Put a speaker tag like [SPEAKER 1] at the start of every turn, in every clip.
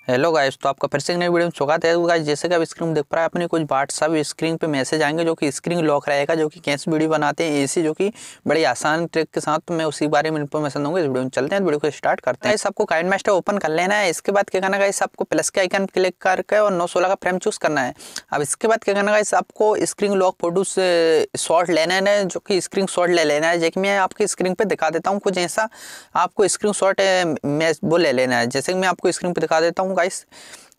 [SPEAKER 1] Hello guys, तो आपका फिर से एक नई वीडियो में स्वागत है। गाइस जैसे कि आप स्क्रीन में देख पा रहे हैं, अपने कुछ व्हाट्सएप स्क्रीन पे मैसेज आएंगे जो कि स्क्रीन लॉक रहेगा, जो कि कैसे वीडियो बनाते हैं ऐसी, जो कि बड़ी आसान ट्रिक के साथ। तो मैं उसी बारे में इन्फॉर्मेशन दूंगा। इस वीडियो में चलते हैं, वीडियो को स्टार्ट करते हैं। गाइस आपको काइनमास्टर ओपन कर लेना है। इसके बाद क्या करना है गाइस, आपको प्लस के आइकन क्लिक करके और 916 का फ्रेम चूज करना है। अब इसके बाद क्या करना है गाइस, आपको स्क्रीन लॉक फोटो से शॉट लेना है, जो कि स्क्रीन शॉट ले लेना है। जैसे मैं आपकी स्क्रीन पे दिखा देता हूँ कुछ ऐसा, आपको स्क्रीन शॉट वो ले लेना है। जैसे कि मैं आपको स्क्रीन पे दिखा देता हूँ गाइस,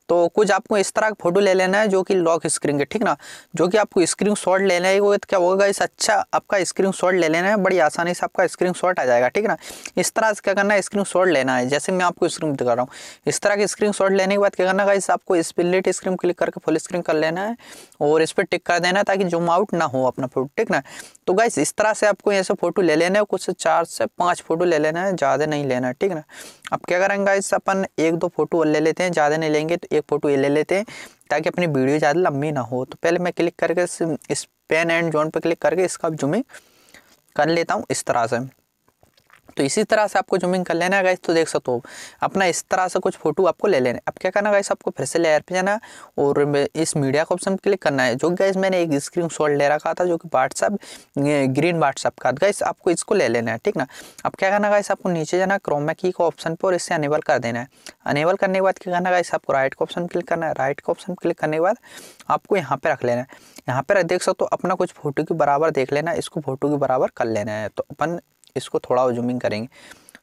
[SPEAKER 1] तो कुछ आपको इस तरह का फोटो ले लेना है जो कि लॉक स्क्रीन के, ठीक ना, जो कि आपको स्क्रीन शॉट लेना है। वो क्या होगा इस अच्छा आपका स्क्रीन शॉट ले लेना है, बड़ी आसानी से आपका स्क्रीन शॉट आ जाएगा, ठीक ना। इस तरह से क्या करना है, स्क्रीन शॉट लेना है। जैसे मैं आपको स्क्रीन दिखा रहा हूँ, इस तरह के स्क्रीन शॉट लेने के बाद क्या करना है, आपको स्प्लिट स्क्रीन क्लिक करके फुल स्क्रीन कर लेना है और इस पर टिक कर देना है ताकि जूम आउट ना हो अपना फोटो, ठीक ना। तो गाइस इस तरह से आपको ऐसे फोटो ले लेना है, कुछ 4 से 5 फोटो ले लेना है, ज़्यादा नहीं लेना है, ठीक ना। अब क्या करेंगे गाइस, अपन 1-2 फोटो ले लेते हैं, ज़्यादा नहीं लेंगे तो 1 फोटो ये ले लेते हैं ताकि अपनी वीडियो ज़्यादा लंबी ना हो। तो पहले मैं क्लिक करके इस पेन एंड जोन पर क्लिक करके इसका जूमिंग कर लेता हूँ इस तरह से। तो इसी तरह से आपको जूमिंग कर लेना है गाइस। तो देख सकते हो अपना इस तरह से कुछ फोटो आपको ले लेना है। अब क्या करना है गाइस, आपको फिर से लेयर पे जाना है और इस मीडिया का ऑप्शन क्लिक करना है। जो गाइस मैंने एक स्क्रीनशॉट ले रखा था जो कि व्हाट्सएप ग्रीन व्हाट्सएप का, गाइस आपको इसको ले लेना है, ठीक ना। अब क्या करना है गाइस, आपको नीचे जाना क्रोमा की का ऑप्शन पर और इससे अनेबल कर देना है। अनेबल करने के बाद क्या करना है गाइस, आपको राइट का ऑप्शन क्लिक करना है। राइट का ऑप्शन क्लिक करने के बाद आपको यहाँ पे रख लेना है। यहाँ पे देख सकते हो अपना कुछ फोटो के बराबर देख लेना है, इसको फोटो के बराबर कर लेना है। तो अपन इसको थोड़ा जूमिंग करेंगे,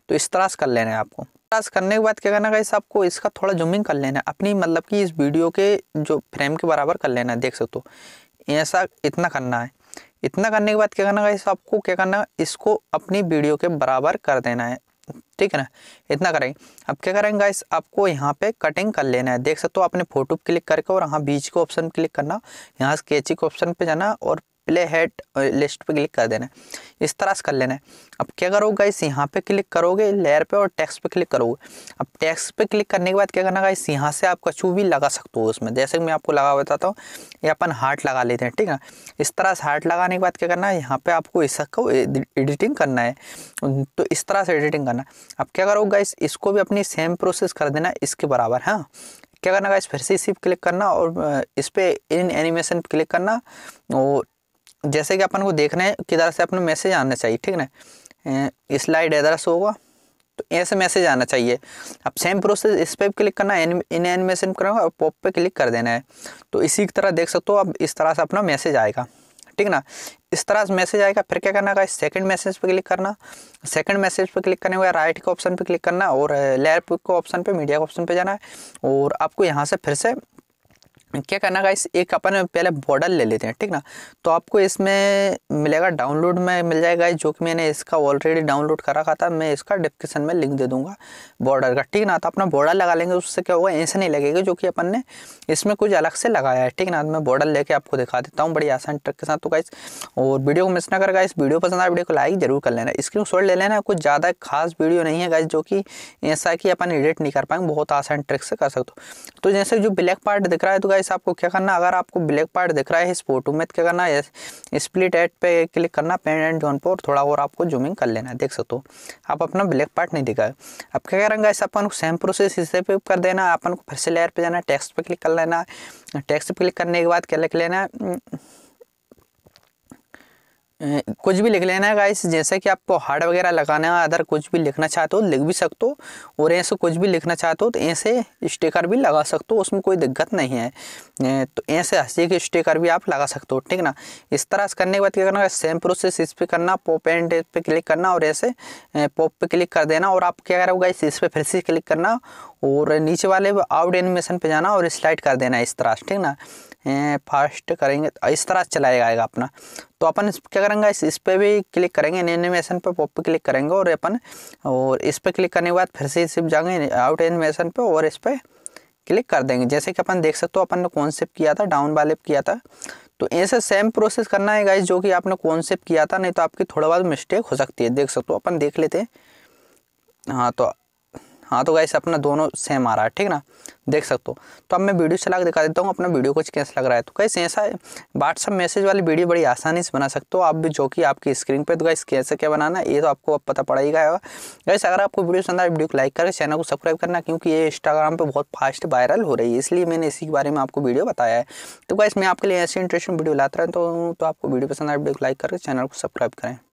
[SPEAKER 1] तो इस तरह से कर लेना है आपको। इस तरह से करने के बाद क्या करना है गाइस, आपको इसका थोड़ा जूमिंग कर लेना है अपनी, मतलब कि इस वीडियो के जो फ्रेम के बराबर कर लेना है। देख सकते हो ऐसा इतना करना है। इतना करने के बाद क्या करना है गाइस, आपको क्या करना है, इसको अपनी वीडियो के बराबर कर देना है, ठीक है ना। इतना करेंगे। अब क्या करेंगे गाइस, आपको यहाँ पे कटिंग कर लेना है। देख सकते हो अपने फोटो क्लिक करके और यहाँ बीच के ऑप्शन क्लिक करना, यहाँ स्केचिंग के ऑप्शन पे जाना और प्ले हेड लिस्ट पे क्लिक कर देना है। इस तरह से कर लेना है। अब क्या करोगे गाइस, यहाँ पे क्लिक करोगे लेयर पे और टेक्स्ट पे क्लिक करोगे। अब टेक्स्ट पे क्लिक करने के बाद क्या करना गाइस, यहाँ से आप कछु भी लगा सकते हो उसमें। जैसे कि मैं आपको लगा बताता हूँ, ये अपन हार्ट लगा लेते हैं, ठीक है। इस तरह से हार्ट लगाने के बाद क्या करना है, यहाँ पे आपको इसको एडिटिंग करना है। तो इस तरह से एडिटिंग करना। अब क्या करोगे गाइस, इसको भी अपनी सेम प्रोसेस कर देना इसके बराबर। हाँ, क्या करना गाइस, फिर से इसी पे क्लिक करना और इस पे इन एनिमेशन पे क्लिक करना और जैसे कि अपन को देखना है किधर से अपना मैसेज आना चाहिए, ठीक ना। स्लाइड इधर से होगा तो ऐसे मैसेज आना चाहिए। अब सेम प्रोसेस इस पे क्लिक करना है, इन एनिमेशन करोगे और पॉप पे क्लिक कर देना है। तो इसी की तरह देख सकते हो अब इस तरह से अपना मैसेज आएगा, ठीक ना। इस तरह से मैसेज आएगा। फिर क्या करना है, सेकंड मैसेज पे क्लिक करना। सेकंड मैसेज पे क्लिक करने के बाद राइट के ऑप्शन पे क्लिक करना और लेयर के ऑप्शन पे, मीडिया के ऑप्शन पे जाना है और आपको यहाँ से फिर से क्या करना गाइस, एक अपन पहले बॉर्डर ले लेते हैं, ठीक ना। तो आपको इसमें मिलेगा, डाउनलोड में मिल जाएगा, जो कि मैंने इसका ऑलरेडी डाउनलोड कर रखा था। मैं इसका डिस्क्रिप्शन में लिंक दे दूंगा बॉर्डर का, ठीक ना। तो अपना बॉर्डर लगा लेंगे, उससे क्या होगा, ऐसे नहीं लगेगा जो कि अपन ने इसमें कुछ अलग से लगाया है, ठीक ना। मैं बॉर्डर लेके आपको दिखा देता हूँ बड़ी आसान ट्रिक के साथ। तो गाइस और वीडियो को मिस ना कर गाइस, वीडियो पसंद आए वीडियो को लाइक जरूर कर लेना, स्क्रीनशॉट ले लेना। कुछ ज़्यादा खास वीडियो नहीं है गाइस, जो कि ऐसा कि अपन एडिट नहीं कर पाएंगे, बहुत आसान ट्रिक से कर सकते हो। तो जैसे जो ब्लैक पार्ट दिख रहा है, तो गाइस आपको क्या करना, अगर आपको ब्लैक पार्ट दिख रहा है इस फोटो में, क्या करना है, स्प्लिट एड पे क्लिक करना, पेन एंड जोन पर थोड़ा और आपको जूमिंग कर लेना है। देख सकते हो आप अपना ब्लैक पार्ट नहीं दिखा है। अब क्या करेंगे इस अपन को सेम प्रोसेस इसे पे कर देना। अपन को फिर से लेयर पे जाना, टेक्स्ट पे क्लिक कर लेना। टेक्स्ट पे क्लिक करने के बाद क्या लिख लेना है, कुछ भी लिख लेना है गाइस। जैसे कि आपको हार्ड वगैरह लगाना है, अदर कुछ भी लिखना चाहते हो लिख भी सकते हो, और ऐसे कुछ भी लिखना चाहते हो तो ऐसे स्टिकर भी लगा सकते हो, उसमें कोई दिक्कत नहीं है। तो ऐसे हंसी के स्टिकर भी आप लगा सकते हो, ठीक ना। इस तरह से करने के बाद क्या करना है, सेम प्रोसेस इस पे करना, पॉप एंड पे क्लिक करना और ऐसे पॉप पे क्लिक कर देना। और आप क्या करोगे गाइस, इस पे फिर से क्लिक करना और नीचे वाले आउट एनिमेशन पे जाना और स्लाइड कर देना इस तरह से, ठीक ना। फास्ट करेंगे तो इस तरह से चलाएगा अपना। तो अपन क्या करेंगे, इस पे भी क्लिक करेंगे, एनिमेशन पे पॉप पे क्लिक करेंगे और अपन और इस पे क्लिक करने के बाद फिर से सिर्फ जाएंगे आउट एनिमेशन पे और इस पे क्लिक कर देंगे। जैसे कि अपन देख सकते हो अपन ने कॉन्सेप्ट किया था, डाउन वाले किया था। तो ऐसे सेम प्रोसेस करना है गाइस जो कि आपने कॉन्सेप्ट किया था, नहीं तो आपकी थोड़ा बहुत मिस्टेक हो सकती है। देख सकते हो अपन देख लेते हैं। हाँ, तो हाँ तो गाइस अपना दोनों सेम आ रहा है, ठीक ना, देख सकते हो। तो अब मैं वीडियो चला के दिखा देता हूँ अपना वीडियो कुछ कैसा लग रहा है। तो गाइस ऐसा व्हाट्सअप मैसेज वाली वीडियो बड़ी आसानी से बना सकते हो आप भी, जो कि आपकी स्क्रीन पे। तो गाइस कैसे क्या बनाना है ये तो आपको अब पता पड़ेगा। गाइस अगर आपको वीडियो पसंद आए वीडियो को लाइक करके चैनल को सब्सक्राइब करना, क्योंकि ये इंस्टाग्राम पे बहुत फास्ट वायरल हो रही है, इसलिए मैंने इसी के बारे में आपको वीडियो बताया है। तो गाइस मैं आपके लिए ऐसी इंटरेस्टिंग वीडियो लाता रहता हूँ, तो आपको वीडियो पसंद आए वीडियो को लाइक करके चैनल को सब्सक्राइब करें।